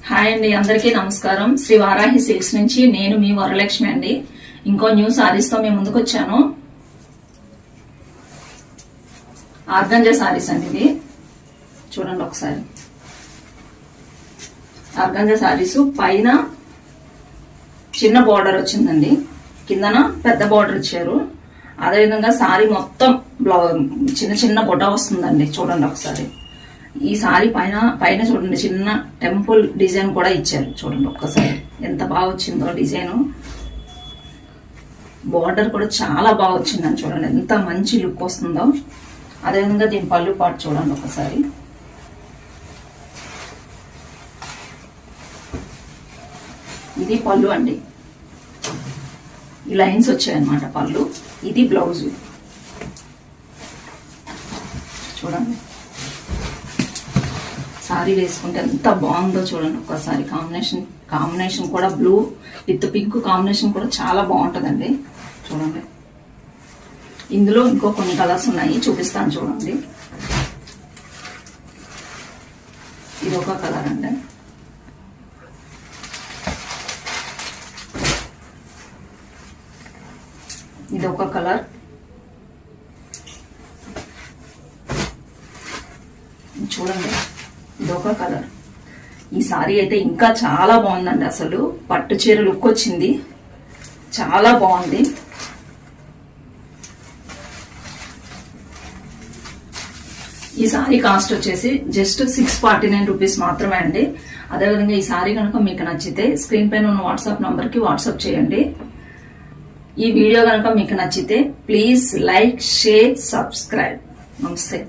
Hi అండి, అందరికీ నమస్కారం. శ్రీ వారాహి సిల్క్స్ నుంచి నేను మీ వరలక్ష్మి అండి. ఇంకో న్యూ సారీస్ తో మేము ముందుకు వచ్చాను. ఆర్గంజా సారీస్ అండి ఇది. చూడండి ఒకసారి. ఆర్గంజా సారీస్ పైన చిన్న బార్డర్ వచ్చిందండి, కిందన పెద్ద బార్డర్ ఇచ్చారు. అదేవిధంగా సారీ మొత్తం చిన్న చిన్న బొట వస్తుందండి. చూడండి ఒకసారి. ఈ సారీ పైన చూడండి చిన్న టెంపుల్ డిజైన్ కూడా ఇచ్చారు. చూడండి ఒక్కసారి ఎంత బాగా వచ్చిందో డిజైన్. బార్డర్ కూడా చాలా బాగా వచ్చిందని చూడండి, ఎంత మంచి లుక్ వస్తుందో. అదేవిధంగా దీని పళ్ళు పాటు చూడండి ఒకసారి. ఇది పళ్ళు అండి, ఈ లైన్స్ వచ్చాయన్నమాట పళ్ళు. ఇది బ్లౌజ్. చూడండి సారీ వేసుకుంటే ఎంత బాగుందో చూడండి ఒక్కసారి. కాంబినేషన్ కూడా బ్లూ విత్ పింక్ కాంబినేషన్ కూడా చాలా బాగుంటుందండి. చూడండి ఇందులో ఇంకో కొన్ని కలర్స్ ఉన్నాయి, చూపిస్తాను చూడండి. ఇది ఒక కలర్ అండి. ఇది ఒక కలర్. చూడండి ఇదొక కలర్. ఈ సారీ అయితే ఇంకా చాలా బాగుందండి. అసలు పట్టు చీర లుక్ వచ్చింది, చాలా బాగుంది. ఈ సారీ కాస్ట్ వచ్చేసి జస్ట్ 649 రూపీస్ మాత్రమే అండి. అదేవిధంగా ఈ సారీ కనుక మీకు నచ్చితే స్క్రీన్ పైన ఉన్న వాట్సాప్ నంబర్ కి వాట్సాప్ చేయండి. ఈ వీడియో కనుక మీకు నచ్చితే ప్లీజ్ లైక్, షేర్, సబ్స్క్రైబ్. నమస్తే.